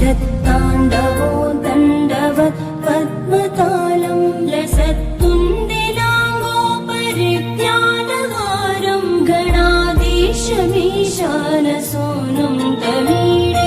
जगत्ताण्डवो दण्डवत् पद्मतालं लसत्तुन्दिलाङ्गोपरिज्ञानहारं गणाधीशमीशानसूनुं तमीडे।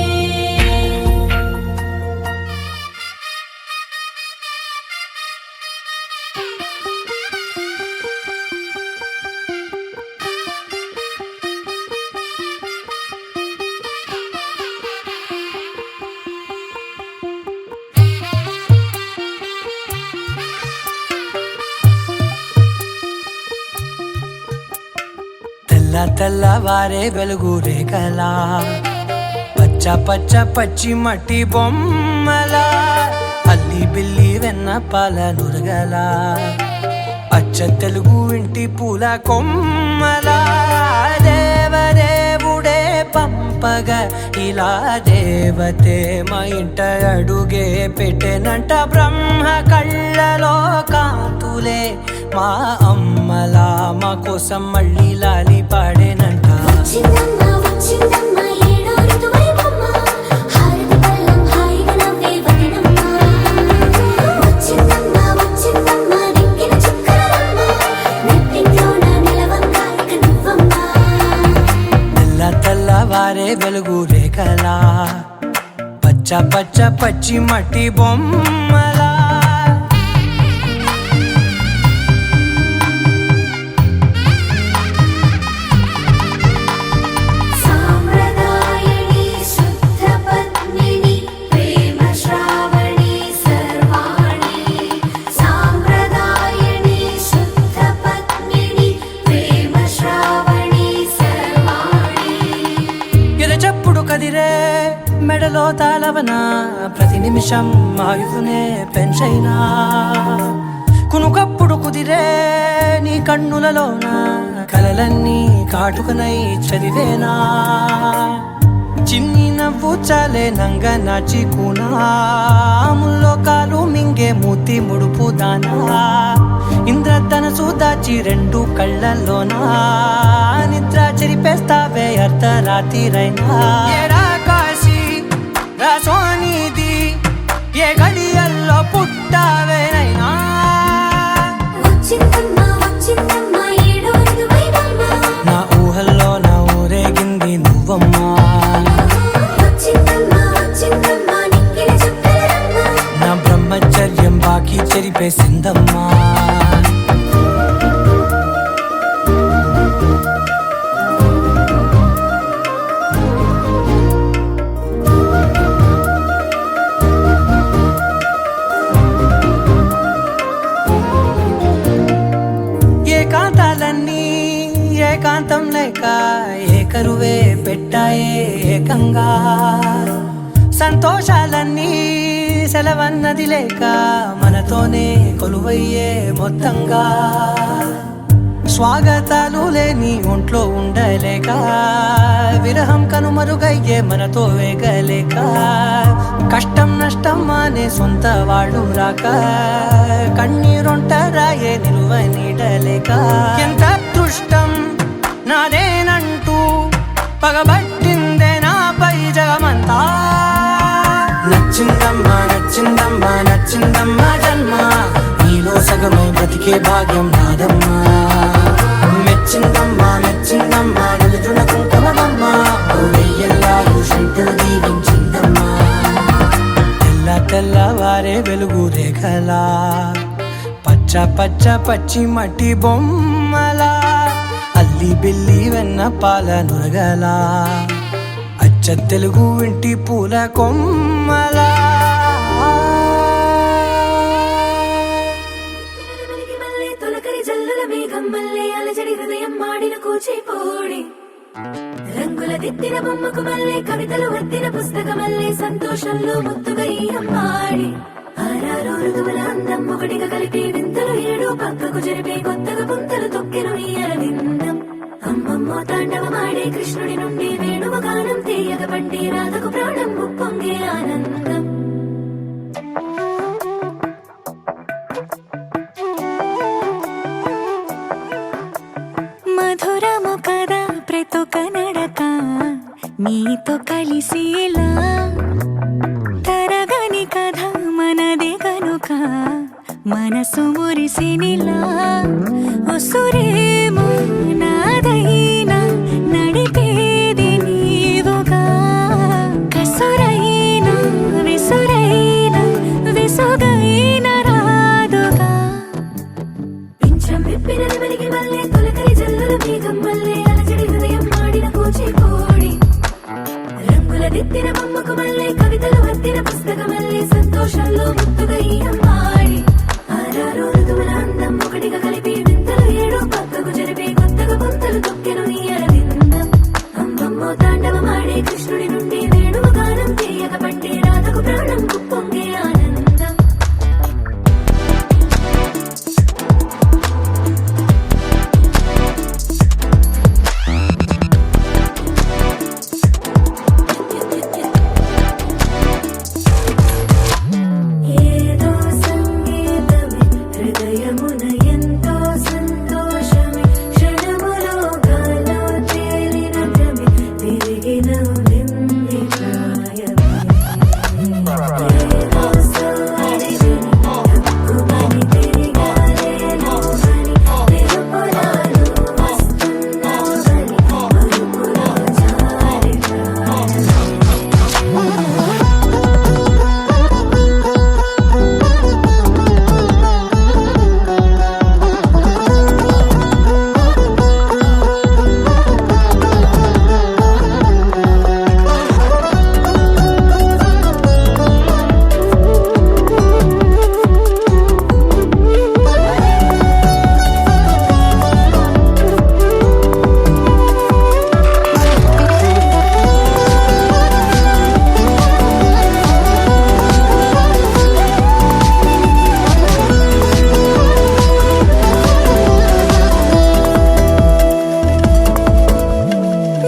తెల్లవారే వెలుగు రేఖలా పచ్చ పచ్చ పచ్చి మట్టి బొమ్మలా అల్లి బిల్లి వెన్న పాల నురగలా అచ్చ తెలుగు ఇంటి పూల కొమ్మలా దేవదేవుడే పంపగా ఇలా దేవతే మా ఇంట అడుగే పెట్టెనంట బ్రహ్మ కళ్ళలో కాంతులే మా అమ్మలా మా కోసం మళ్ళీ లాలి పాడేనంట। తెల్లవారే వెలుగు రేఖలా పచ్చ పచ్చ పచ్చి మట్టి బొమ్మలా కదిరే మెడలో తాళవన ప్రతి నిమిషం ఆయుధునే పెంచైనా కునుకప్పుడు కుదిరే నీ కన్నులలోన కలలన్నీ కాటుకనై చదివేనా చిన్ని నవ్వు చాలే నంగ నాచి కూనాముల్లో కాలు మింగే మూతి ముడుపు దానా ఇంద్రధనసు దాచి రెండు కళ్ళల్లోనా నిద్ర చెరిపేస్తావే అర్ధరాత్రిరైనా ఏరా కాశీ రాసోనిది ఏ గడియల్లో పుట్టావేనైనా నా ఊహల్లో నా ఊరేగింది నువ్వమ్మా నా బ్రహ్మచర్యం బాకీ చెరిపేసిందమ్మా ఏకాంతాలన్నీ ఏకాంతం లేక ఏకరువే పెట్టాయే ఏకంగా సంతోషాలన్నీ సెలవన్నది లేక మనతోనే కొలువయ్యే మొత్తంగా స్వాగతాలు లేని ఒంట్లో ఉండలేక విరహం కనుమరుగయ్యే మనతో వేగలేక కష్టం నష్టం అనే సొంత వాళ్ళు రాక కన్నీరొంటరాయే నిలువ నీడలేక ఎంత అదృష్టం నాదేనంటూ పగబట్టిందే నాపై జగమంతా నచ్చిందమ్మా నచ్చిందమ్మా నచ్చిందమ్మా జన్మ నీలో సగమై బ్రతికే భాగ్యం నాదమ్మా మెచ్చిందమ్మా మెచ్చిందమ్మా నిలుచున కుంకుమమ్మా వెయ్యల్లాలు శంకరు దీవించిందమ్మా తెల్లవారే వెలుగు రేఖలా పచ్చ పచ్చ పచ్చి మట్టి బొమ్మలా అల్లి బిల్లి వెన్న పాల నురగలా అచ్చ తెలుగు ఇంటి పూల కొమ్మలా రంగుల దిద్దిన బొమ్మకు మళ్ళీ కవితలు వద్దిన పుస్తకమల్లే సంతోషంలో ముద్దుగా ఈ అమ్మాడి ఆరారు ఋతువుల అందం ఒకటిగా కలిపి వింతలు ఏడు పక్కకు జరిపే కొత్తగా పుంతలు తొక్కెను ఈ అరవిందం అమ్మమ్మో తాండవమాడే కృష్ణుడి నుండి వేణువ గానం తీయగ పండి రాధకు ప్రాణం ఉప్పొంగే ఆనందం మధురము కదా ప్రతొక నడక నీతో కలిసేలా మనది కనుక మనసు మురిసినిలా ఉసురేమో నాదైనా నడిపేది నీవుగా కసురైనా విసురైనా విసుగైన రాదుగా పింఛం విప్పిన వెలిగి మల్లె తొలకరి జల్లుల మేఘం మల్లె అలజడి హృదయం మాడిన కూచిపూడి రంగుల దిద్దిన బొమ్మకు మల్లె కవితలు వద్దిన పుస్తకమల్లె సంతోషంలో ముద్దుగా ఈ అమ్మాడి ఆరారు ఋతువుల అందం ఒకటిగా కలిపి వింతలు ఏడు పక్కకు జరిపే కొత్తగా పుంతలు తొక్కెను ఈ అరవిందం అమ్మమ్మో తాండవమాడే కృష్ణుడి నుండి వేణువు గానం తీయక పట్టే రాధకు ప్రాణం పొంగే ఆనందం ఏదో సంగీతమే హృదయమున ఎంతో సంతోషమే క్షణములో గాలో తేలిన భ్రమే తిరిగి నవ్వింది ప్రాయమే ఏదో సోయని తక్కువని తిరిగాలేను అని తెలుపురాను వస్తున్నావని మరుపులో జారి ప్రాణమే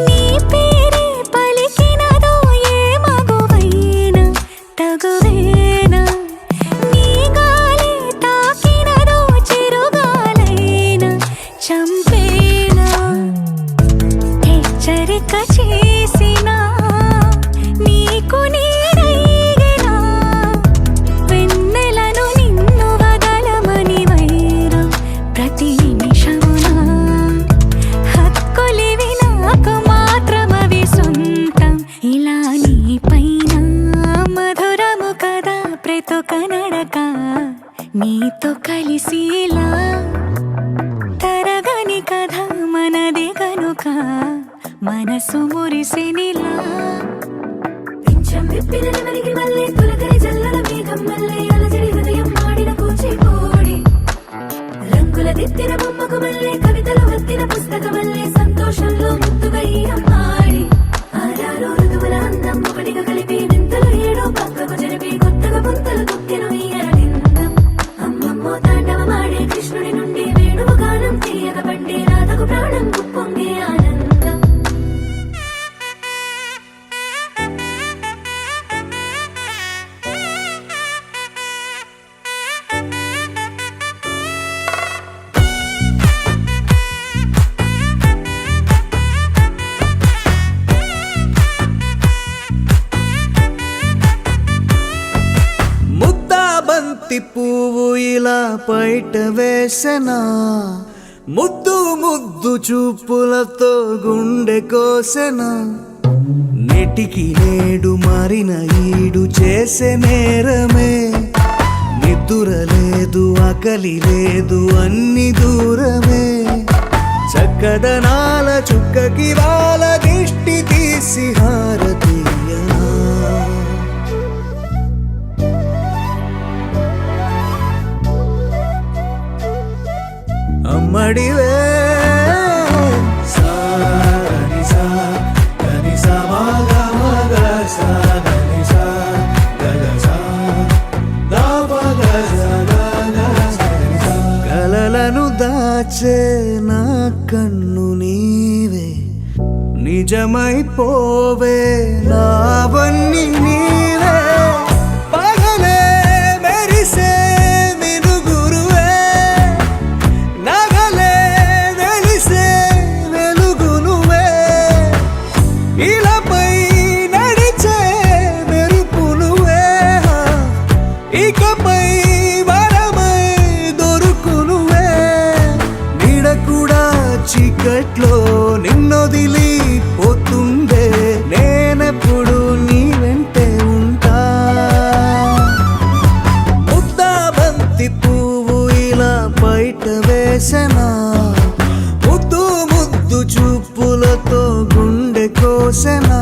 నీ పేరే పలికినదో ఏ మగువైనా తగువేనా నీ గాలి తాకినదో చిరుగాలైనా చంపేనా హెచ్చరిక చేసినా నీకు నీడైనా వెన్నెలను నిన్ను వదలమని వైరం ప్రతి నిమిషమునా హక్కులివి నాకు మాత్రమవి సొంతం ఇలా నీ పైన మధురము కదా ప్రతొక నడక నీతో కలిసిలా తరగని కథ మనది కనుక మనసు మురిసినిలా పింఛం విప్పిన వెలిగి మల్లె తొలకరి జల్లుల మేఘం మల్లె అలజడి హృదయం మాడిన కూచిపూడి రంగుల దిద్దిన బొమ్మకు మల్లె కవితలు వద్దిన పుస్తకమల్లె సంతోషంలో ముద్దుగా ఈ అమ్మాడి ఆరారు ఋతువుల అందం ఒకటిగా కలిపి వింతలు ఏడు పక్కకు జరిపి కొత్తగా పుంతలు తొక్కెను ఈ అరవిందం అమ్మమ్మో తాండవమాడే కృష్ణుడి నుండి వేణువు గానం తీయక పట్టే రాధకు ప్రాణం పొంగే ఆనందం ముద్దా బంతి పువ్వు ఇలా బయట వేసెనా ముద్దు ముద్దు చూపులతో గుండె కోసెనా నెటికి నేడు మారిన ఈడు చేసే నేరమే నిద్ర లేదు ఆకలి లేదు అన్ని దూరమే చక్కదనాల చుక్కకి వాళ్ళ దిష్టి తీసి హారతీయనా అమ్మడివే కలలను దాచే నా కన్ను నీవే నిజమైపోవే నావన్నీ నీవే పగలే మెరిసే మినుగురువే నగలే వెలిసే వెలుగు నువ్వే ఇలాపై నడిచే మెరుపు నువ్వే ఇక చీకట్లో నిన్నొదిలి పోతుండే నేనెప్పుడు నీ వెంటే ఉంటా ముద్దా బంతి పువ్వు ఇలా బయట వేసెనా ముద్దు ముద్దు చూపులతో గుండె కోసెనా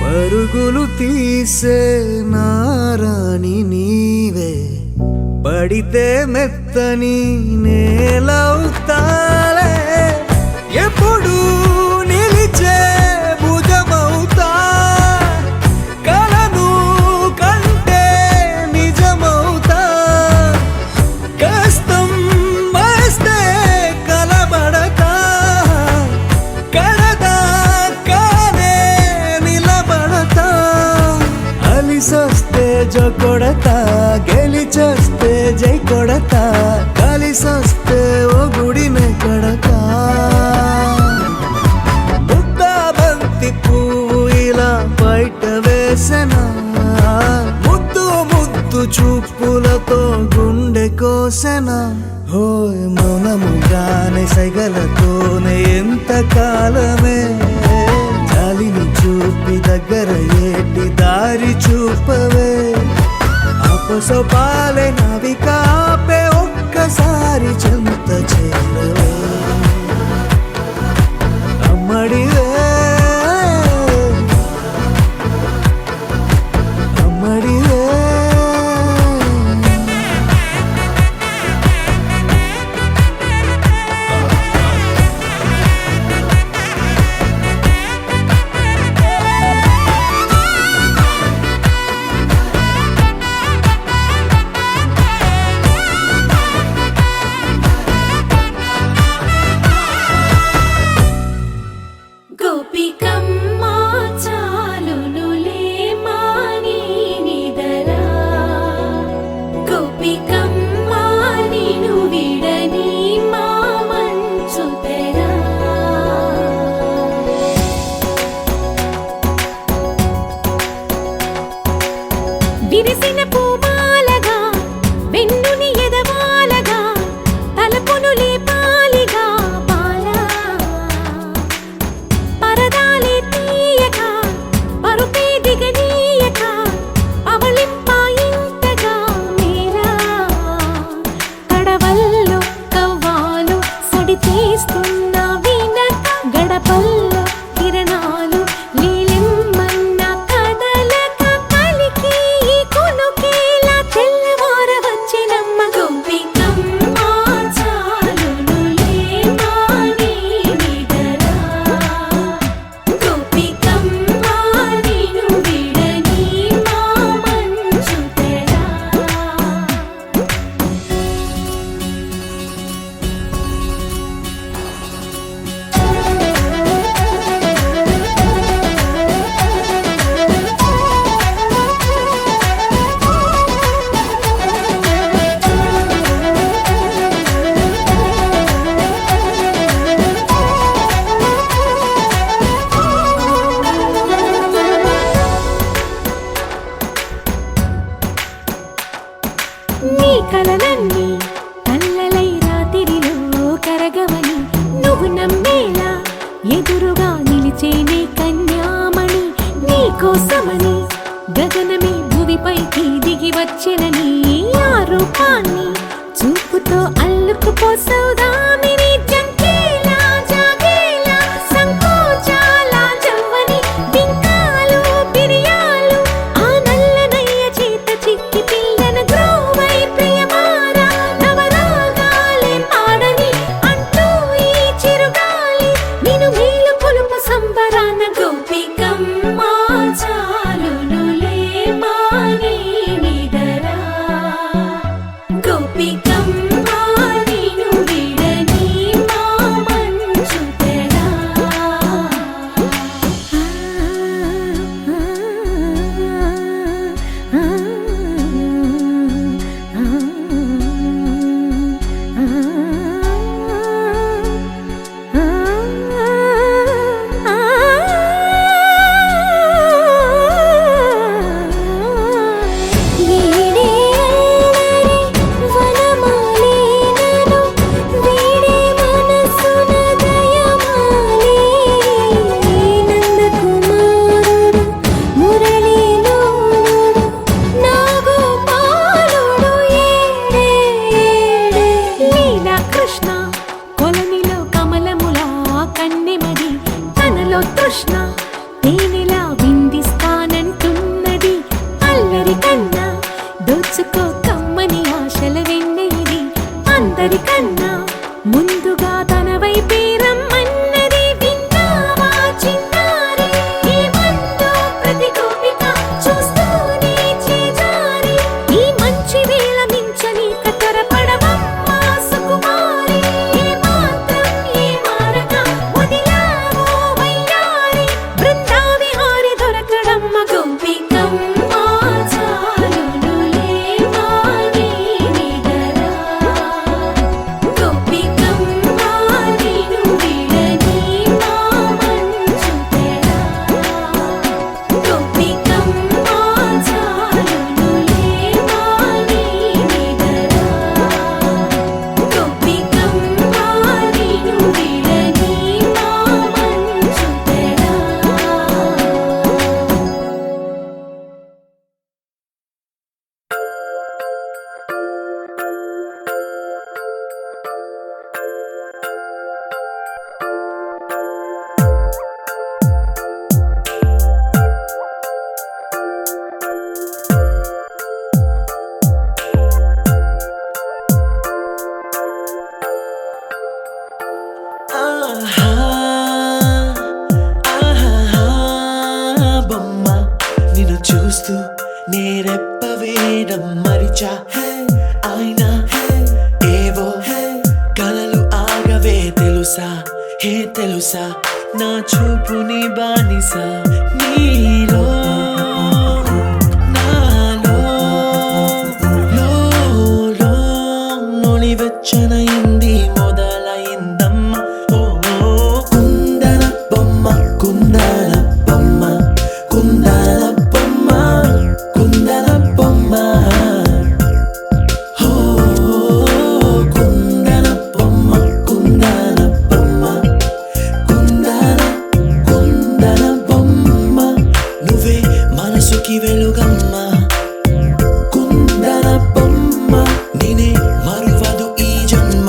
పరుగులు తీసే నారాణి నీవే పడితే మెత్తని నేలవుతాలే ఎప్పుడు నిలిచే భుజమవుతా కలను కంటే నిజమవుతా కష్టం వస్తే కలబడతా కడదాకానే నిలబడతా అలిసొస్తే జో కొడతా గెలిచొస్తే జై కొడతా కలిసొస్తే ఓ గుడినే కడతా ముద్దా బంతి పువ్వు ఇలా బయట వేసెనా ముద్దు ముద్దు చూపులతో గుండె కోసెనా హోయ్ మౌనముగానే సైగలతోనే ఎంత కాలమే జాలిని చూపి దగ్గర ఏటి దారి చూపవే అపసపాలే నవికాపే ఒక్కసారి చెంత చేరవే అమ్మడివే అమ్మడివే గోపికమ్మ చాలునులే మాని నిదరా గోపికమ్మ నిను విడని మా మంచు తెరా విరిసిన పూమాలగా వెన్నుని ఎదవాలగా తలపును లేపాలిగా బాలా పరదాలే తీయక పరుపే దిగనీయక అవలింపాయింతగా మేరా కడవల్లో కవ్వాలు సడి చేస్తున్న వినక గడపల్లో కిరణాలు నీలిమ్మన్న కదలక కలికి ఈ కొనుకేలా తెల్లవార వచ్చినమ్మ గోపికమ్మ చాలునులే మాని నిదరా గోపికమ్మ నిను విడని మా మంచు తెరా నీ కలలన్నీ కల్లలై రాత్రిలో కరగవని నువ్వు నమ్మేలా ఎదురుగా నిలిచేనే కన్యామణి నీ కోసమని గగనమే భువిపైకి దిగి వచ్చెనని ఆ రూపాన్ని చూపుతో అల్లుకుపోసౌదామిని జంకేలా జాగేలా సంకోచాల జవ్వని బింకాలు బిరియాలు ఆ నల్లనయ్య చేత చిక్కి పిల్లన గ్రోవై ప్రియమారా నవరాగాలే పాడని అంటూ ఈ చిరుగాలి నిను మేలు పొలుపు సంబరాన గోపికమ్మ చాలునులే మాని నిదరా గోపికమ్మ నిను అందరికన్నా ముందుగా తన వైపే రమ్మన్నది విన్నావా చిన్నారి ఈ మందు ప్రతి గోపిక చూస్తూనే చేజారి ఈ మంచి వేళ మించని కతరపడవమ్మా సుకుమారి ఏ మాత్రం ఏ మారక వదిలావో వయ్యారి బృందావిహారి దొరకడమ్మ గోపికమ్మ చాలునులే మాని నిదరా గోపికమ్మ నిను విడని మా మంచు తెరా గోపికమ్మ చాలునులే మాని నిదరా గోపికమ్మ నిను విడని మా మంచు తెరా ఆహా, ఆహా, బొమ్మ నిన్ను చూస్తూ నేరెప్ప వేయడం మరిచా అయినా ఏవో కలలు ఆగవే తెలుసా తెలుసా నా చూపుని బానిస నీలో నాలో లో నొలివెచ్చనైంది మొదలైందమ్మ ఓ కుందన బొమ్మ కుందన బొమ్మ కుందన బొమ్మ కుందన బొమ్మ ఓ కుందన బొమ్మ కుందన బొమ్మ కుందన బొమ్మ నువ్వే మనసుకి వెలుగమ్మ కుందన బొమ్మ నేనే మరువదు ఈ జన్మ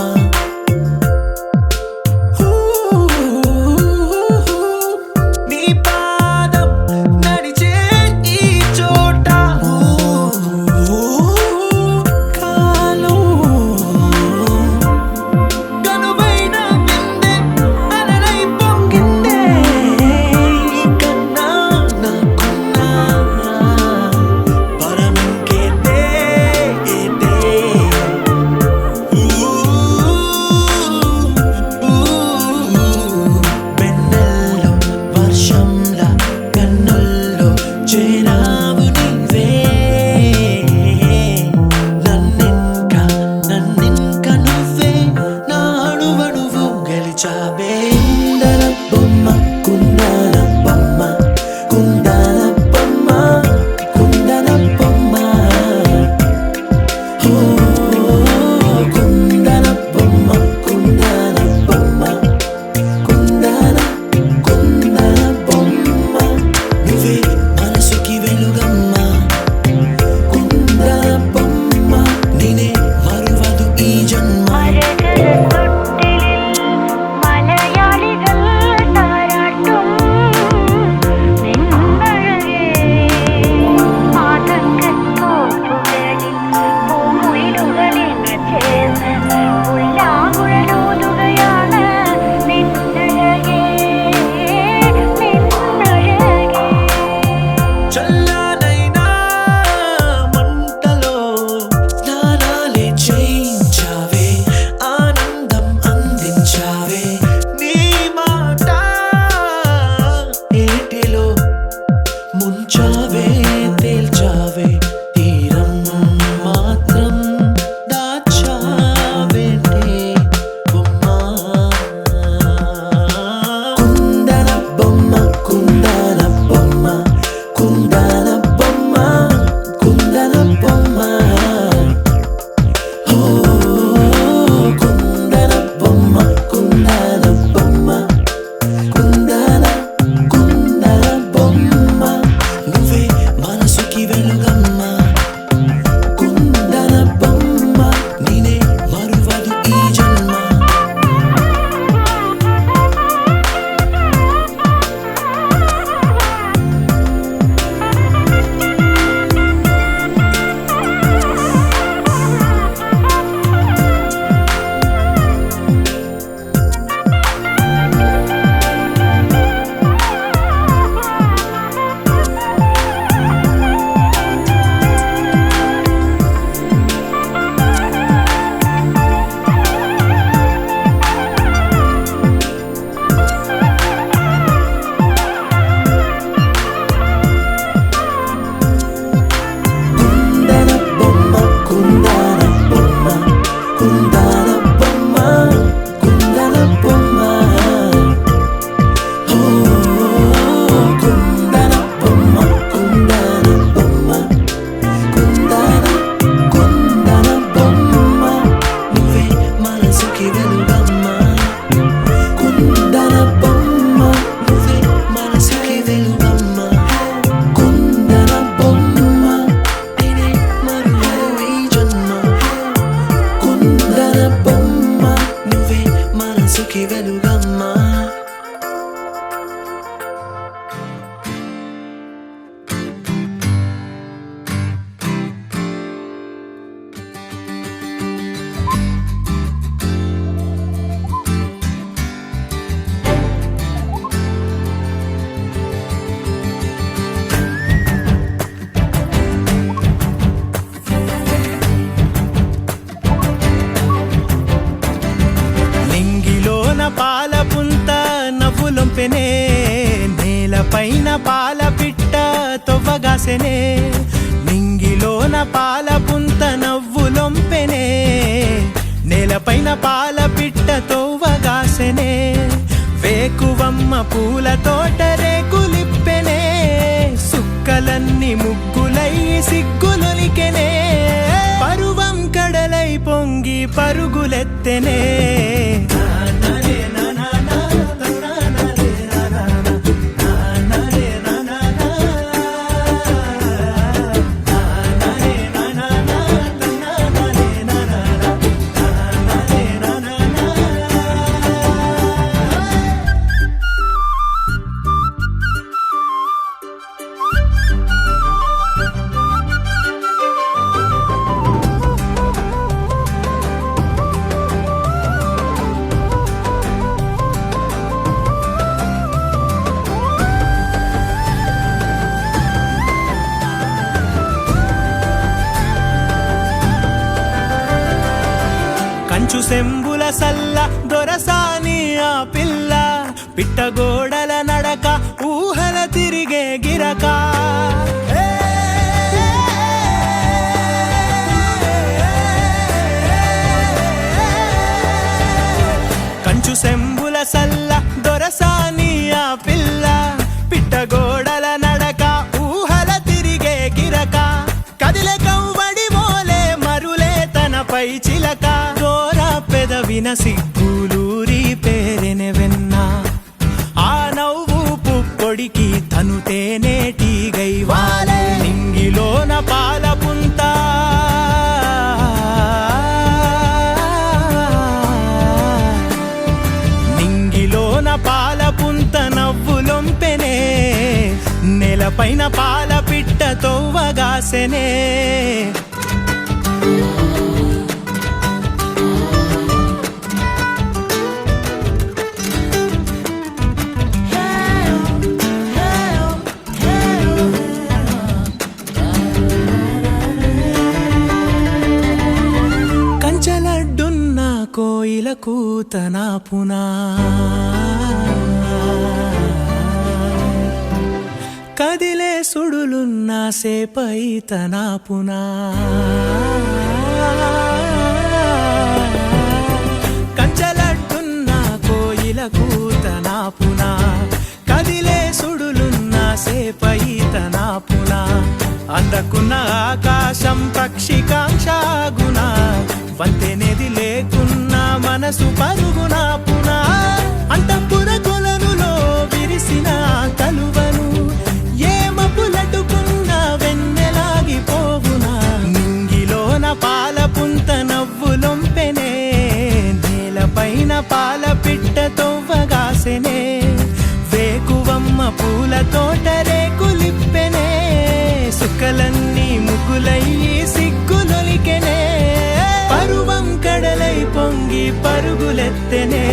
మనసుకి వెలుగమ్మ కుందన బొమ్మ నువ్వే మనసుకి వెలుగమ్మ కుందన బొమ్మ నేనే మరువను ఈ జన్మ కుందన బొమ్మ నువ్వే మనసుకి వెలుగమ్మ నింగిలోన పాల పుంత నవ్వులొంపెనే నేలపైన పాల పిట్ట తొవ్వగాసెనే నింగిలోన పాల పుంత నవ్వులొంపెనే నేలపైన పాల పిట్ట తొవ్వగాసెనే వేకువమ్మ పూల తోట రేకులిప్పెనే సుక్కలన్నీ ముగ్గులై సిగ్గులొలికెనే పరువం కడలై పొంగి పరుగులెత్తెనే కంచు సెంబుల సల్ల దొరసాని ఆ పిల్ల పిట్టగోడల నడక ఊహల తిరిగే గిరక కంచు సెంబుల సల్ల దొరసాని ఆ పిల్ల పిట్టగోడల నడక ఊహల తిరిగే గిరక కదిలే కవ్వడి మోలే మరులే తనపై చిలక పెదవిన సిగ్గులూరి పేరెనె వెన్న ఆ నవ్వు పుప్పొడికి తను తేనేటిగై వాలే నింగిలోన పాల పుంత నింగిలోన పాల పుంత నవ్వులొంపెనే నేలపైన పాల పిట్ట తొవ్వగాసెనే కంచలడ్డున్న కోయిల కూతనా పునా కదిలే సుడులున్న సేపై తనా పునా కంచలడ్డున్న కోయిల కూతనా పునా కదిలే సుడులున్న సేపై తనా పునా అందకున్న ఆకాశం పక్షికాంక్షాగుణ వంతెనేది లేకున్న మనసు పరుగున పునా అంతఃపుర కొలనులో విరిసిన కలువను ఏ మపులటుకున్న వెన్నెలాగిపోవునా నింగిలోన పాల పుంత నవ్వులొంపెనే నేలపైన పాల పిట్ట తొవ్వగాసెనే వేకువమ్మ పూల తోట రేకులిప్పెనే సుక్కలన్నీ ముగ్గులయ్యి సిగ్గులొలికెనే పరువం కడలై పొంగి పరుగులెత్తెనే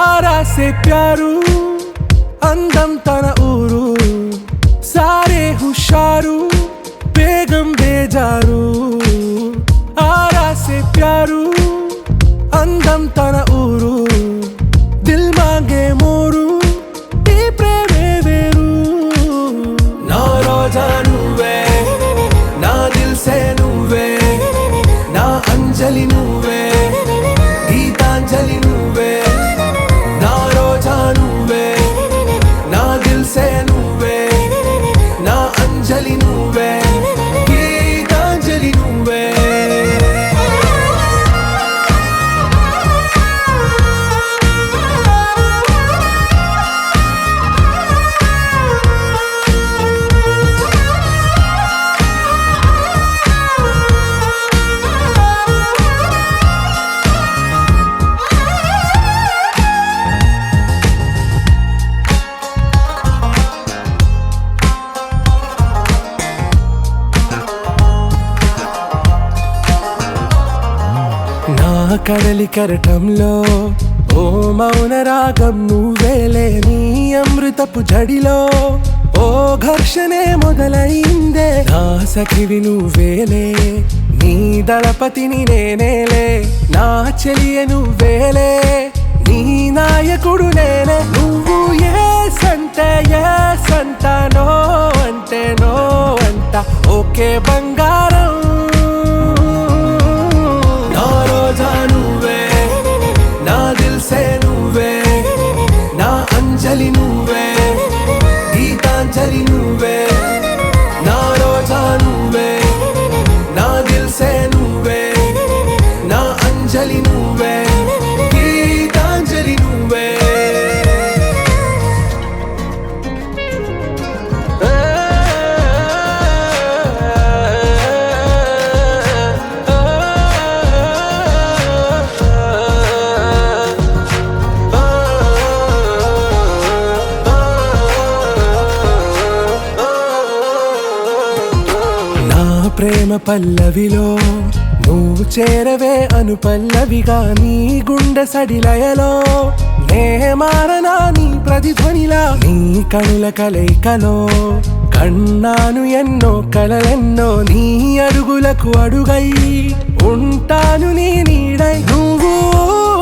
ఆరా సే ప్యారు అందం తన ఊరు సారే హుషారు బేగం బేజారు ఆరా సే ప్యారు అందం తన ఊరు దిల్ మాంగే మోరు ఈ ప్రేమే వేరు నా రోజా నువ్వే నా దిల్ సే నువ్వే నా అంజలి నువ్వే గీతాంజలి నువ్వే నా రోజా నువ్వే నా దిల్ సే నువ్వే నా అంజలి నువ్వే గీతాంజలి నువ్వే నా కడలి కరటంలో ఓ మౌన రాగం నువ్వేలే నీ అమృతపు జడిలో ఓ ఘర్షణే మొదలైందే నా సఖివి నువ్వేలే నీ దళపతిని నేనేలే నా చెలియ నువ్వేలే నీ నాయకుడు నేనే నువ్వు ఏ సంట నో అంటే నో అంట ఓకే బంగారం నా రోజా నువ్వే నా దిల్ సే నువ్వే నా అంజలి నువ్వే గీతాంజలి నువ్వే నా రోజా నువ్వే నా దిల్ సే నువ్వే నా అంజలి నువ్వే గీతాంజలి నువ్వే ప్రేమ పల్లవిలో నువ్వు చేరవే అను పల్లవిగా నీ గుండె సడిలయలో నే మారనా నీ ప్రతిధ్వనిలా నీ కనుల కలయికలో కన్నాను ఎన్నో కలలెన్నో నీ అడుగులకు అడుగై ఉంటాను నీ నీడై నువ్వు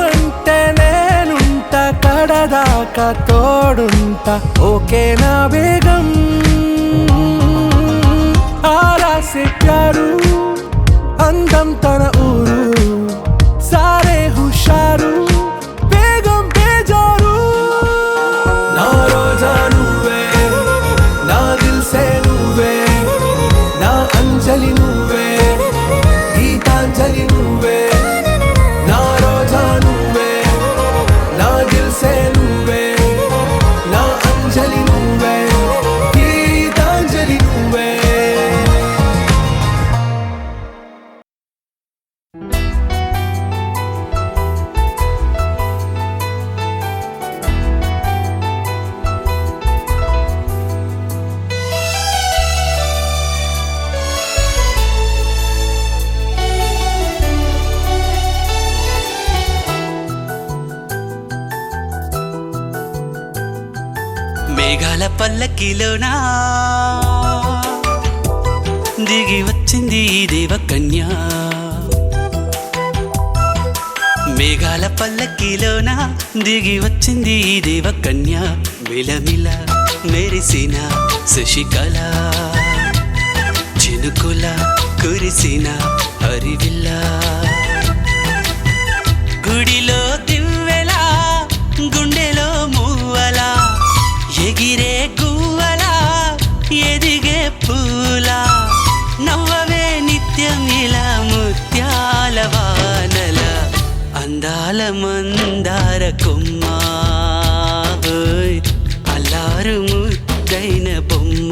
అంటే నేనుంట కడదాకా తోడుంటా ఓకే నా బేగం ఆరా సే ప్యారు అందం తన ఊరు సారే హుషారు బేగం బేజారు నా రోజా నువ్వే నా దిల్ సే నువ్వే నా అంజలి నువ్వే గీతాంజలి నువ్వే నా రోజా నువ్వే నా దిల్ సే నువ్వే నా అంజలి నువ్వే గీతాంజలి నువ్వే మేఘాల పల్లకిలోనా దిగి వచ్చింది ఈ దేవకన్య మేఘాల పల్లకిలోనా దిగి వచ్చింది ఈ దేవకన్య మిలమిల మెరిసిన శశికళ చినుకుల కురిసిన హరివిల్ల గుడిలో దివ్వెలా గుండెలో మూవలా ఎగిరే గువ్వలా ఎదిగే పూలా నవ్వవే నిత్యం ఇలా ముత్యాల వానల అందాల మందార కొమ్మ అల్లారు ముద్దైన బొమ్మ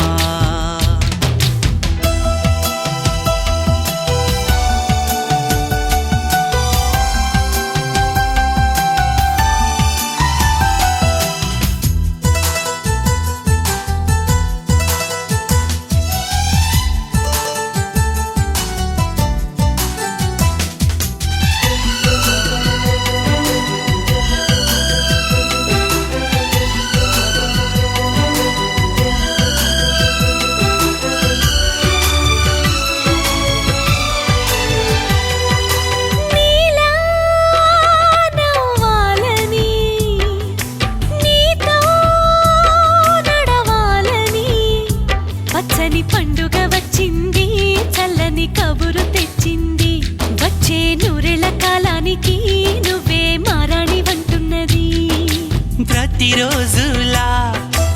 ప్రతిరోజులా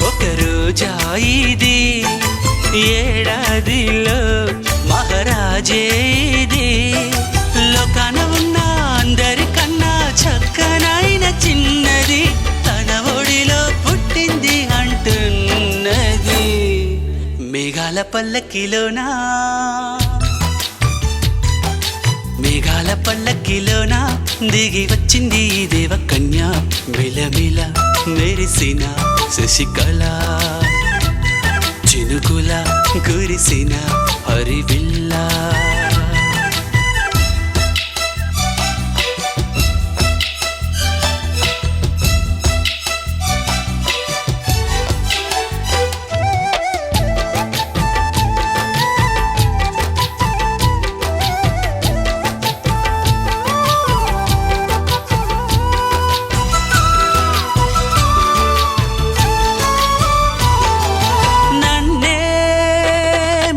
ఒక రోజా ఇది, ఏడాదిలో మహారాజే ఇది. లోకాన ఉన్న అందరికన్నా చక్కనైన చిన్నది తన ఒడిలో పుట్టింది అంటున్నది. మేఘాల పల్లకిలోనా, మేఘాల పల్లకిలోన దిగి వచ్చింది ఈ దేవకన్య. మిలమిల మెరిసిన శశికళ, చినుకుల కురిసిన హరివిల్లా.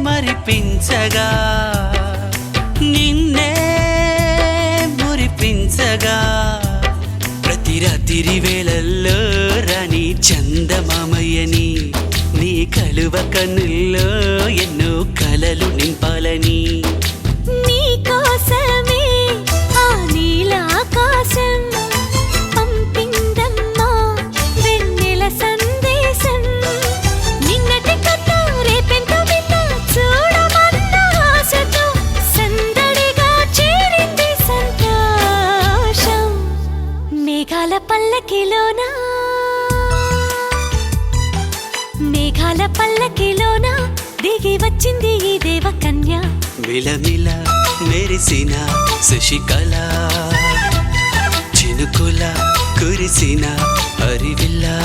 మరిపించగా నిన్నే మురిపించగా, ప్రతి రాత్రి వేళల్లో రాణి చందమామయ్యని, నీ కలువ కన్నుల్లో ఎన్నో కలలు నింపాలని. నీ కోసమే ఆ నీలాకాశం పంపిందమ్మా వెన్నెల సందేశం. నిన్నటి కథ రేపెంతో వింత చూడమన్న ఆశతో సందడిగా చేరింది సంతోషం. మేఘాల పల్లకిలోనా, మేఘాల పల్లకిలోన దిగి వచ్చింది ఈ దేవకన్య. మిలమిల మెరిసిన శశికళ, చినుకుల కురిసిన హరివిల్లా.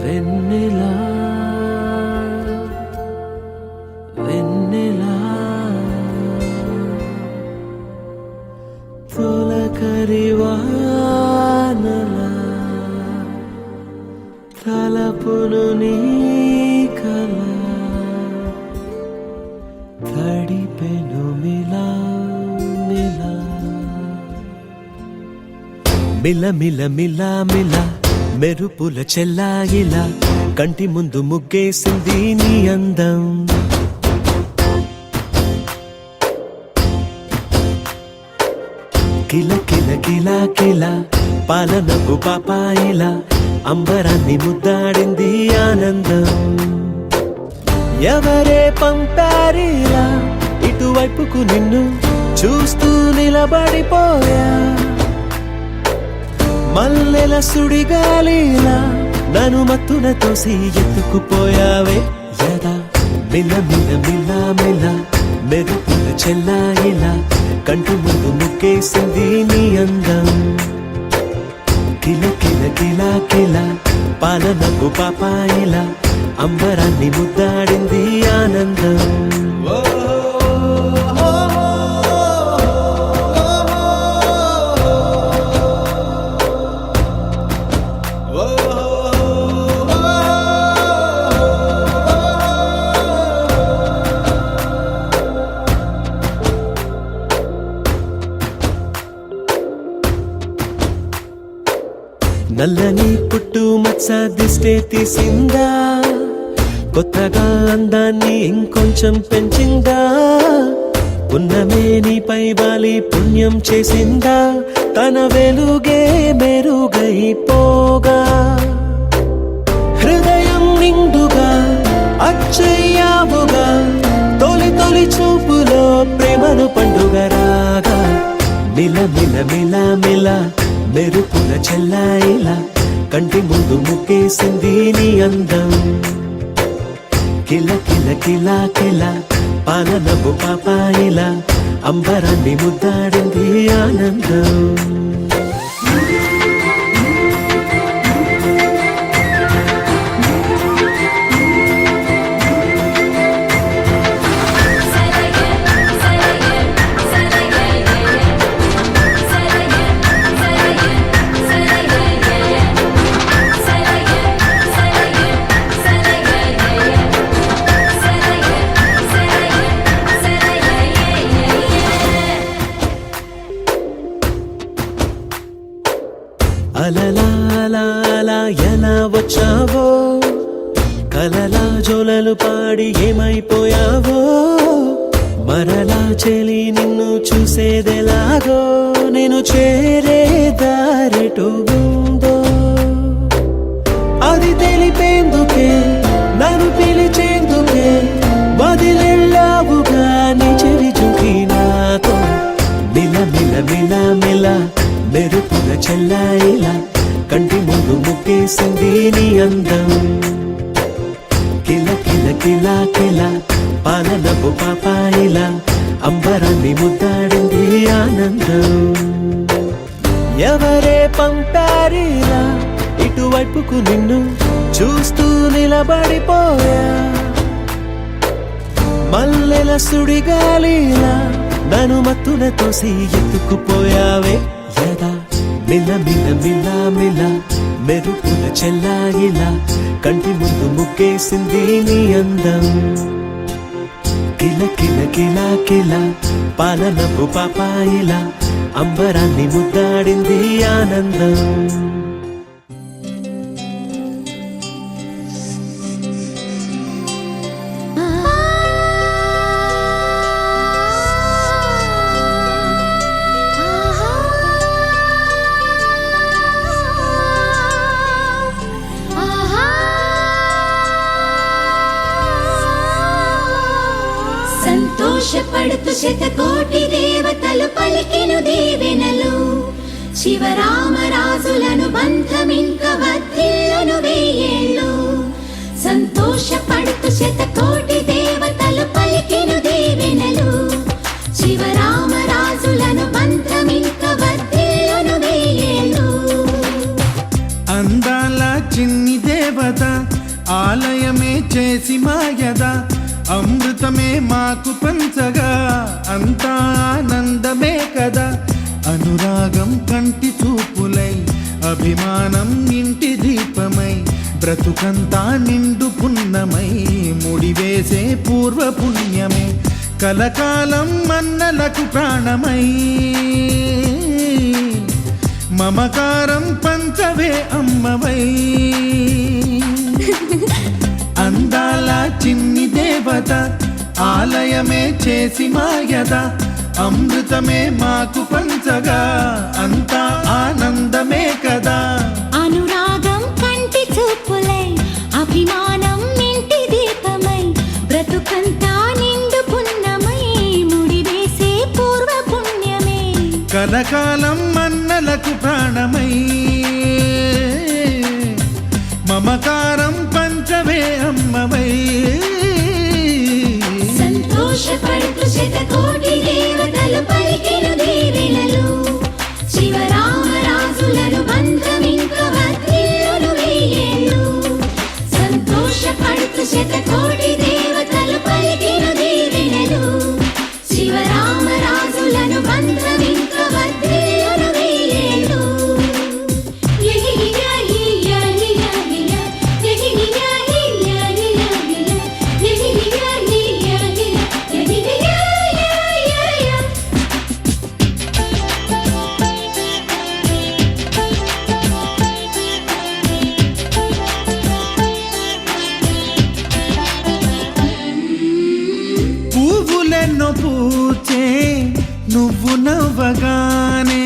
వెన్నెలా వెన్నెలా తొలకరి వానలా తలపును నీ కల తడిపెను మిలా మిలా. మిల మిల మిల మిల మెరుపుల చెల్లాయిలా కంటి ముందు ముగ్గేసింది నీ అందం. కిల కిల కిల కిల పాలనపు పాపాయిలా అంబరాన్ని ముద్దాడింది ఆనందం. ఎవరే పంపారిలా ఇటువైపుకు నిన్ను చూస్తూ నిలబడిపోయా. మల్లెల సుడిగాలిలా నన్ను మత్తున తోసి ఎత్తుకుపోయావే యదా. మిల మిల మిల మిల మెరుపుల చెల్లాయిలా కంటి ముందు ముగ్గేసింది నీ అందం. కిల కిల కిల కిల పాలనకు పాపాయిలా అంబరాన్ని ముద్దాడింది ఆనందం. నల్లని పుట్టు మచ్చ దిష్టే తీసిందా, కొత్తగా అందాన్ని ఇంకొంచెం పెంచిందా. ఉన్నమే నీపై వాలి పుణ్యం చేసిందా, తన వెలుగే మెరుగైపోగా. హృదయం నిండుగా అచ్చయ్యావుగా, తొలి తొలి చూపులో ప్రేమను పండుగ రాగా. మిల మిల మిల మిల మెరుపుల చెల్లాయిలా కంటి ముందు ముగ్గేసింది నీ అందం. కిల కిల కిల కిల పాలనపు పాపాయిలా అంబరాన్ని ముద్దాడింది ఆనందం. సరయ సరయ అలా ఎలా వచ్చావో, కలలా జోలలు పాడి ఏమైపోయావో, మరలా చెలి నిన్ను చూసేదెలాగో, నేను చేరే దారెటు ఉందో అది తెలిపేందుకే, నన్ను పిలిచేందుకే వదిలెళ్ళావుగా నీ చెవి చూకి నాతో. మిల మిల మిల మిల మెరుపుల చెల్లాయిలా కంటి ముందు ముక్కేసింది నీ అందం. కిల కిల కిల కిల పాలనపు పాపాయిలా అంబరాన్ని ముద్దాడింది ఆనందం. ఎవరే పంపారిలా ఇటువైపుకు నిన్ను చూస్తూ నిలబడిపోయా, మల్లెల సుడిగాలిలా నన్ను మత్తున తోసి ఎత్తుకుపోయావే. యదా మిల మిల మిల మిల మెరుపుల చెల్లాయిలా కంటి ముందు ముక్కేసింది నీ అందం. కిల కిల కిల కిల పాలనపు పాపాయిలా అంబరాన్ని ముద్దాడింది ఆనందం. సంతోషపడుతూ శతకోటి దేవతలు పలికెను దీవెనలు, శివరామరాజులను బంధమింక వర్ధిల్లును వెయ్యేళ్ళు. సంతోషపడుతూ శతకోటి దేవతలు పలికెను దీవెనలు, శివరామరాజులను బంధమింక వర్ధిల్లును వెయ్యేళ్ళు. అందాల చిన్ని దేవత ఆలయమే చేసి మాయద, అమృతమే మాకు పంచగా అంతా ఆనందమే కదా. అనురాగం కంటి చూపులై, అభిమానం ఇంటి దీపమై, బ్రతుకంతా నిండు పున్నమై, ముడివేసే పూర్వ పుణ్యమే కలకాలం మన్నలకు ప్రాణమై. మమకారం పంచవే అమ్మవై. అందాల చిన్ని దేవత ఆలయమే చేసి మాయద, అమృతమే మాకు పంచగా అంతా ఆనందమే కదా. అనురాగం కంటి చూపులై, అభిమానం ఇంటి దీపమై, బ్రతుకంతా నిండు పున్నమై, ముడివేసే పూర్వ పుణ్యమే కలకాలం మన్నలకు ప్రాణమై. మమకారం పంచవే అమ్మవై. సంతోషపడుతూ శతకోటి దేవతలు పలికెను దీవెనలు, శివరామరాజులను బంధమింక వర్ధిల్లును వెయ్యేళ్ళు. సంతోషపడుతూ శతకోటి దేవతలు పలికెను దీవెనలు, శివరామరాజులను బంధమింక వర్ధిల్లును వెయ్యేళ్ళు. పువ్వులెన్నో పూచే నువ్వు నవ్వగానే,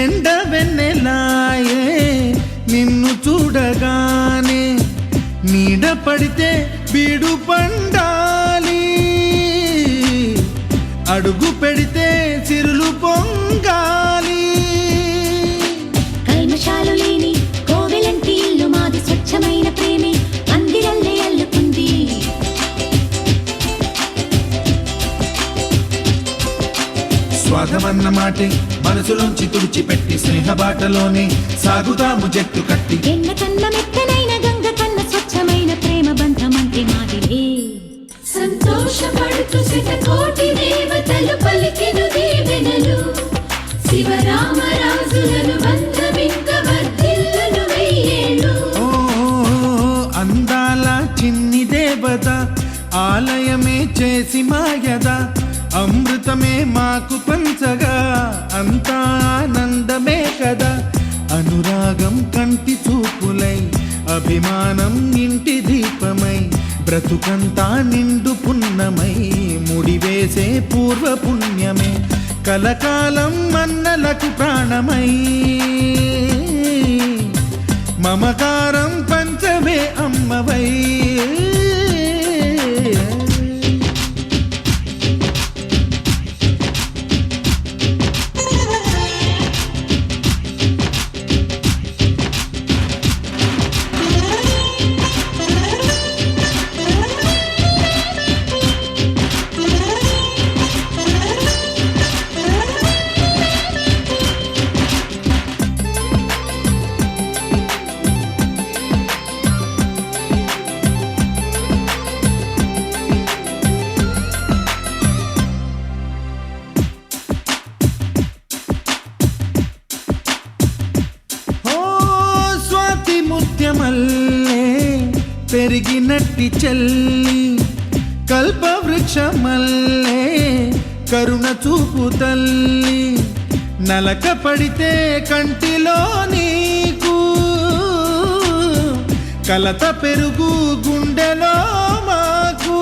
ఎండ వెన్నెలాయే నిన్ను చూడగానే, నీడ పడితే బీడు పండాలి, అడుగు పెడితే సిరులు పొంగాలి. కల్మషాలు లేని కోవెలంటి ఇల్లు మాది, స్వచ్ఛమైన ప్రేమే అందిరల్లే అల్లుకుంది. స్వాగమన్న మాటే మనసులోంచి తుడిచిపెట్టి, స్నేహబాటలోనే సాగుతాము జట్టు కట్టి. ఎన్న కన్న మెత్తనైన గంగ కన్న స్వచ్ఛమైన ప్రేమ బంధమంటే మాదిలే. సంతోషపడుతూ శతకోటి దేవతలు పలికెను దీవెనలు, శివరామరాజులను బంధమింక వర్ధిల్లును వెయ్యేళ్ళు. అందాల చిన్ని దేవత ఆలయమే చేసి మాయద, అమృతమే మాకు పంచగా అంతా ఆనందమే కదా. అనురాగం కంటి చూపు అభిమానం ఇంటి దీపమై బ్రతుకంతా నిండు పున్నమై ముడివేసే పూర్వ పుణ్యమే కలకాలం మన్నలకు ప్రాణమై మమకారం పంచమే అమ్మవై పెరిగినట్టి చెల్లి కల్పవృక్షమల్లే కరుణ చూపు తల్లి నలక పడితే కంటిలో నీకు కలత పెరుగు గుండెలో మాకు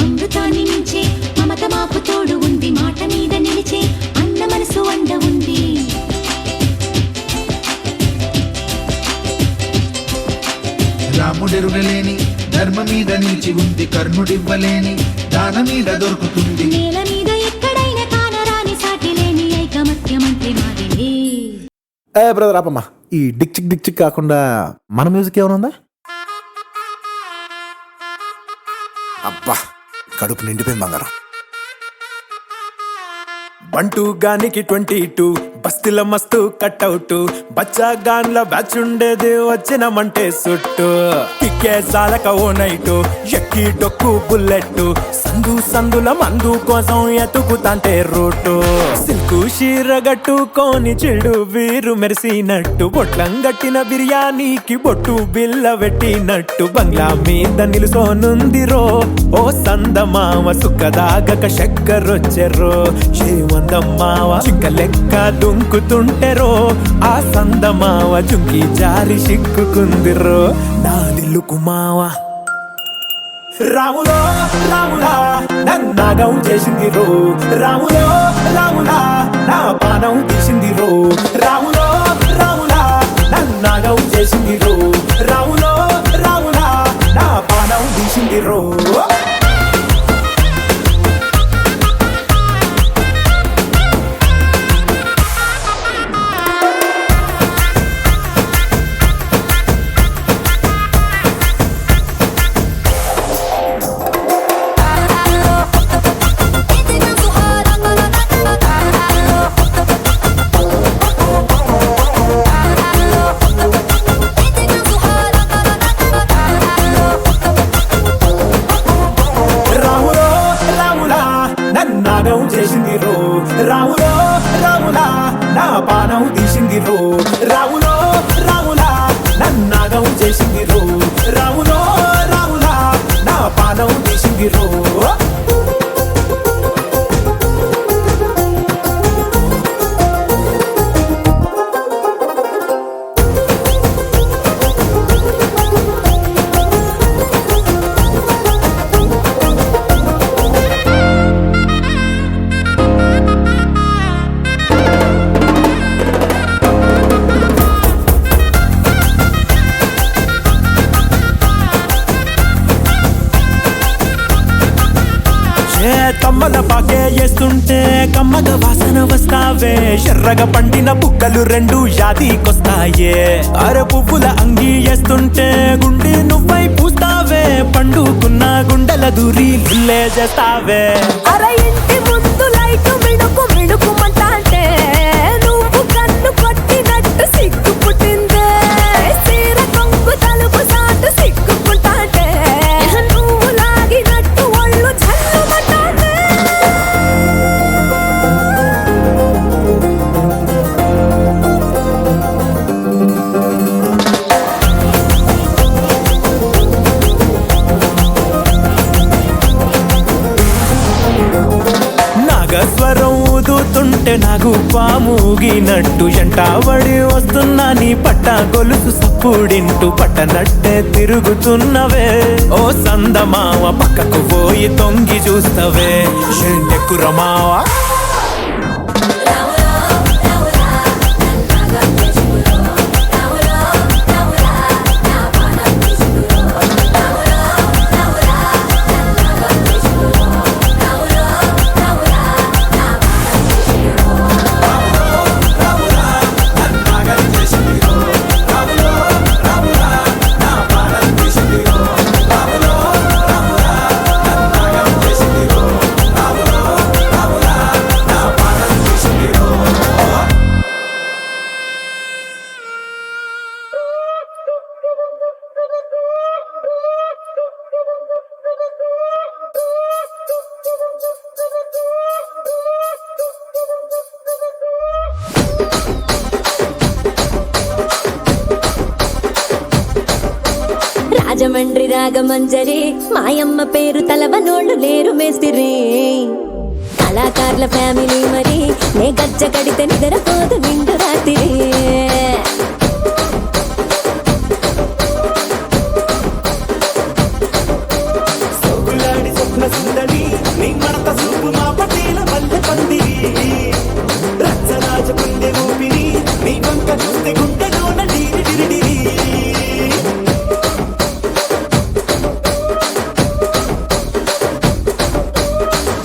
అమృతాన్ని మించే మమత మాకు తోడు ఉంది మాట మీద నిలిచే అన్న మనసు అండ ఉంది రాముడెరుగలేని ధర్మ మీద నిలిచి ఉంది కర్ణుడివ్వలేని దాన మీద దొరుకుతుంది నేల మీద ఎక్కడైనా కానరాని సాటి లేని ఐకమత్యమంటే మాదిలే. బ్రదర్ ఆపమ్మా, ఈ డిక్ చిక్ కాకుండా మన మ్యూజిక్ ఏమైనా ఉందా? అబ్బా కడుపు నిండిపోయింది బంగారం. 1-2 గానికి 22 బస్తిల మస్తు కట్అవుట్ బచ్చా గాన్ల బ్యాచ్ ఉండేది వచ్చినమంటే సుట్టు కిక్కే సాలక ఓ నైటు ఎక్కి డొక్కు బుల్లెట్ సందుల మందు కోసం ఎతుకుతాంటే రూటు సిల్కు షీరగట్టుకోని చెడు వీరు మెరిసినట్టు బొట్లం గట్టిన బిర్యానీకి బొట్టు బిల్ల పెట్టినట్టు బంగ్లా మీద నిలుసోనుందిరో ఓ సందమావ సుఖదాగక చక్కరొచ్చెరో చేమందమ్మావ చిక్క లెక్క దుంకుతుంటెరో ఆ సందమావ జుంకి జారి సిక్కుకుందిరో నా దిల్లుకు మావ రాములో రాములా నన్నాగం చేసింది రో రాములో రాములా నా పానం తీసింది రో రాములో రాములా నన్నాగం చేసింది రో రాములో రాములా నా పానం తీసింది రో చేసింది రో రాములో రాములా నా పానం తీసింది రో రాములో రాములా నన్నాగం చేసింది రో రాములో రాములా నా పానం తీసింది రో కమ్మల పాకే వేస్తుంటే కమ్మగ వాసన వస్తావే ఎర్రగా పండిన బుక్కలు 2 యాదికొస్తాయే అర పువ్వుల అంగి వేస్తుంటే గుండె నువ్వై పూస్తావే పండుకున్న గుండెల దూరి లుల్లే చేస్తావే అర ఇంటి ముందు లైట్ మిడుకు మిడుకుమంటే నువ్వు కన్ను కొట్టినట్టు సిగ్గు పుట్టిందే సీర కొంగు తలుపు సాటు సిగ్గుకుంటాంటే నువ్వు లాగినట్టు ఒళ్ళు చల్లుమంటాంటే నాగస్వరం ఊదుతుంటే నాగు పామూగినట్టు ఎంటాబడి వస్తున్నా నీ పట్ట గొలుసు సప్పుడింటూ పట్టనట్టే తిరుగుతున్నవే ఓ సందమావ పక్కకు పోయి తొంగి చూస్తవే ఎక్కురమావా రాజమండ్రి రాగమంజరి మాయమ్మ పేరు తలవనోళ్ళు లేరు మేస్తిరి కళాకారుల ఫ్యామిలీ మరి నే గజ్జ కడితే నిద్రపోదు నిండు రాత్రి సోకులాడి స్వప్న సుందరి నీ మడత చూపు మా పటేల మల్లె పందిరి రచ్చరాజ కుందె ఊపిరి నీ వంక చూస్తే గుండెలోన డీరి డిరిడిరి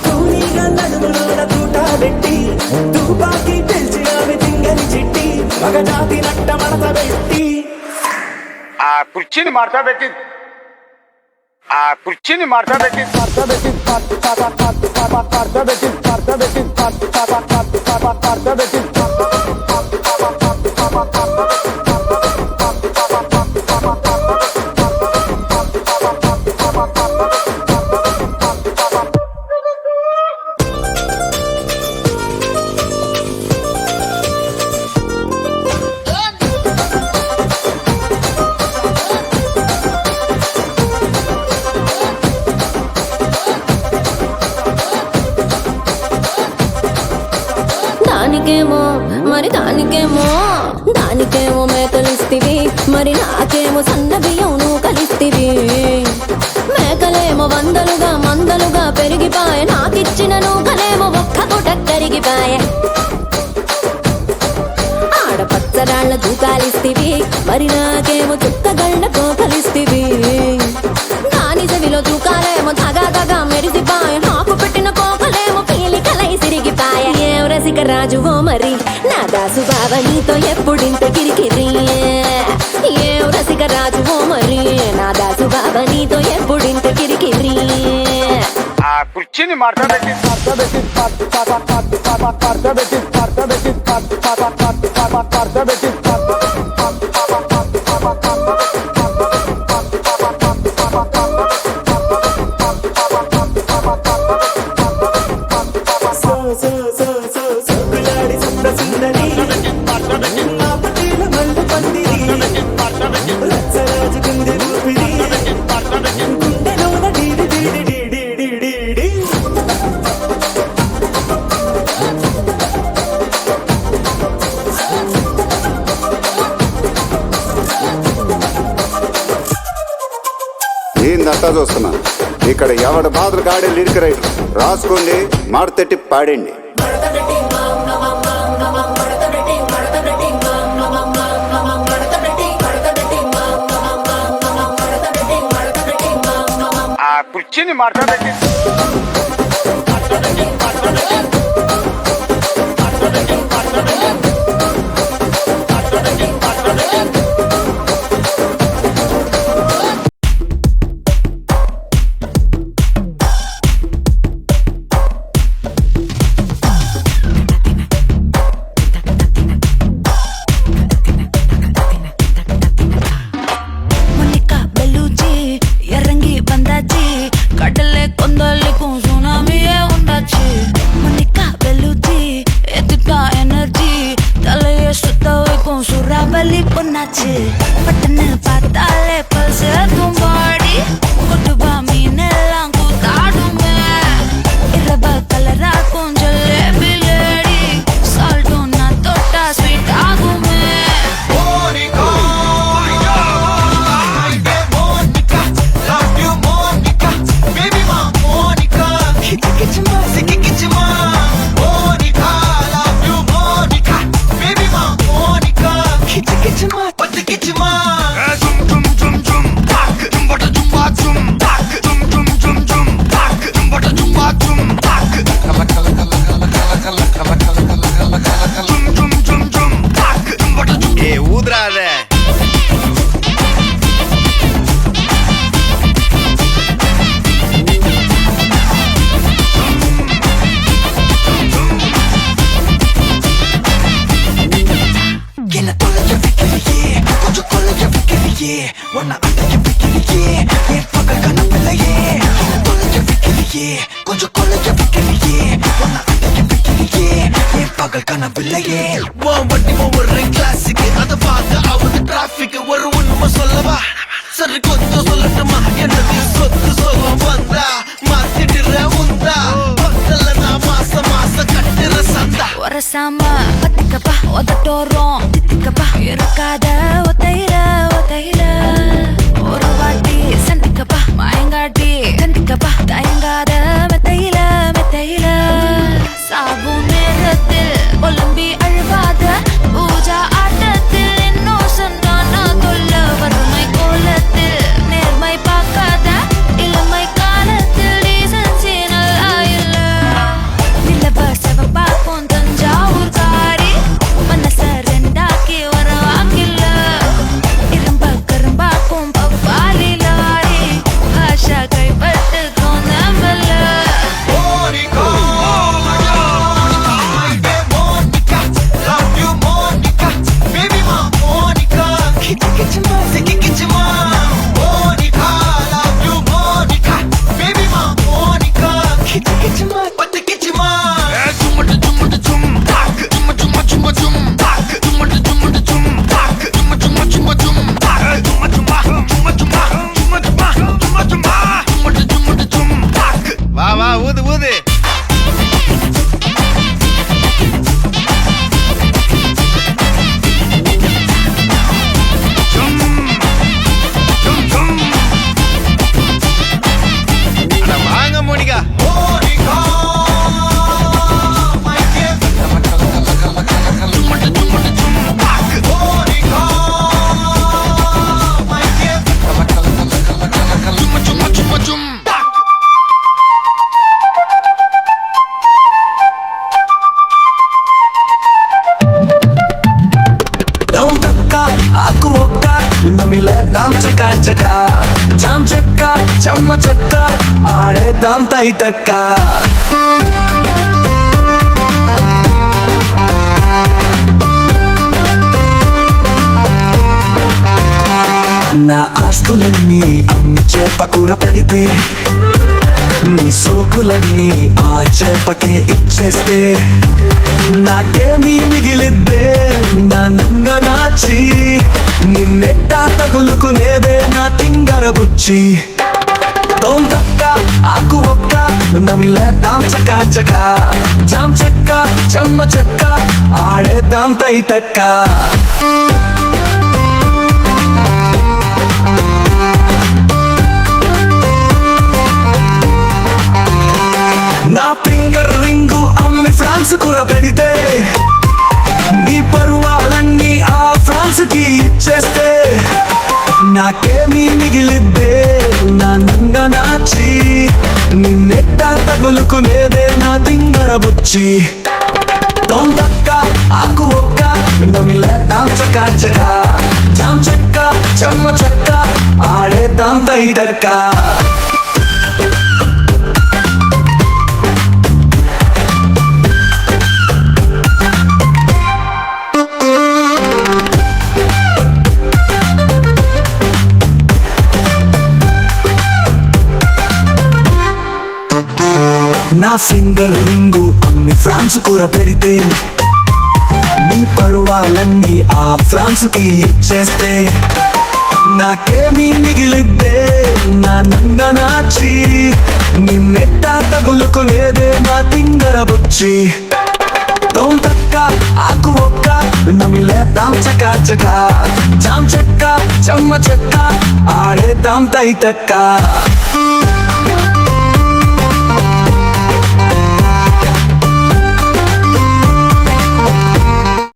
తూనీగా నడుములోన తూట పెట్టి తుపాకి పెంచి ఆమె తింగని చిట్టి మగజాతి నట్ట మడత పెట్టి ఆ కుర్చీని మార్చబెట్టి దానికేమో మరి దానికేమో మేకలిస్తివి మరి నాకేమో సన్న బియ్యం నువ్వు కలిస్తివి మేకలేమో మందలుగా పెరిగిపాయ నాకిచ్చిన నూకలేమో ఒక్క పూట కరిగిపాయ ఆడపచ్చరాళ్ళ దూకాలిస్తివి మరి నాకేమో చుక్కగళ్ళ కోకలిస్తివి దాని చెవిలో దూకాలేమో తగా మెరిసిపాయ నాకు పెట్టిన కోకలేమో పీలికలై సిరిగిపాయ ఏం రసిక రాజువో మరి నా దాసు బావ నీతో ఎప్పుడింత కిరికిరి ఏం రసిక రాజువో మరి నా దాసు బావ నీతో ఎప్పుడింత కిరికిరి ఆ కుర్చీని మార్చబెట్టి సోకులాడి స్వప్న సుందరి మా పటేల మల్లె పందిరి రచ్చరాజ కుందె ఊపిరి గుండెలోన డీడి డీడి డీడి డీడి డీ ఏందంతా చూస్తున్నా ఇక్కడ ఎవడ బాధలు కాడే లిరిక్ రైటర్ రాసుకోండి మాడతెట్టి పాడండి ఆ కుర్చీని మార్చబెట్టి Monica Bellucci, Yarangi Bandachi, Kadale Kondale con tsunami e ondachi. Monica வைக்கலையே உன்னை அடைக்க வைக்கலையே என் பகல் கனவில்லையே தொலைக்க வைக்கலையே கொஞ்சம் கொலைக்க வைக்கலையே உன்னை அடைக்க வைக்கலையே என் பகல் கனவில்லையே வண்டி ஒவ்வொரு கிளாஸுக்கு அதை பார்த்து ஆகுது டிராபிக் ஒரு உண்மை சொல்லவா சரி கொஞ்சம் சொல்லட்டுமா என்னது சொத்து சோகம் வந்தா மாத்திடுற உந்தா பக்கத்துல நான் மாசம் கட்டுற சந்தா ஒரசாம பத்திக்கப்பா உதட்டோரம் தித்திக்கப்பா இருக்காத ஒத்தையில ஒரு வாட்டி சந்திக்கப்பா மாயங்காட்டி கந்திக்கப்பா தயங்காத மெத்தையில சாபு நேரத்தில் ஒலம்பி அழுவாத பூஜா ஆட்டத்தில் இன்னும் சொன்னான தொல்ல வறுமை கோலத்தில் நேர்மை பார்க்காத இளமை காலத்தில் டீசன்சி நல்லா இல்ல நிலவ செவப்பாக்கும் தஞ்சாவூர் காரி மனச ரெண்டாக்கி வர வாக்கில்ல இரும்ப கரும்பாக்கும் பப்பாளி லாரி பாஷா கைப்பட்டுக்கும் நம்பல வா வா ஊது ஊது வாங்க Monica aku oka namile dam chaka chaka jam chaka chamma chaka aare dam tai taka na astulani ammi chepa kura pedite నీ సోకులని ఆ చేపకే ఇచ్చేస్తే నాకేమీ మిగిలిద్దే నా నంగ నాచి నిన్నెట్టా తగులుకునేదే నా తింగర బుచ్చి తోందక్క ఆకు ఒక్క నమిలేద్దాం చకా చకా జాం చెక్క చెమ్మ చెక్క ఆడేద్దాం తై తక్క నా ఫింగర్ రింగు అమ్మి ఫ్రాన్స్ కూడా పెడితే నీ పరువాలన్నీ ఆ ఫ్రాన్స్ కి ఇచ్చేస్తే నాకేమీ మిగిలిద్దే నా నంగ నాచి నిన్నెట్టా తగులుకునేదే నా తింగర బుచ్చి తోందక్క ఆకు ఒక్క నమిలేద్దాం చకా చకా జాం చెక్క చెమ్మ చెక్క ఆడేద్దాం తై తక్క నా ఫింగర్ రింగు అమ్మి ఫ్రాన్స్ కూర పెడితే నీ పరువాలన్నీ ఆ ఫ్రాన్స్ కి ఇచ్చేస్తే నాకేమీ మిగిలిద్దే నా నంగ నాచి నిన్నెట్టా తగులుకునేదే నా తింగర బుచ్చి తోందక్క ఆకు ఒక్క నమిలేద్దాం చకా చకా జాం చెక్క చెమ్మ చెక్క ఆడేద్దాం తై తక్క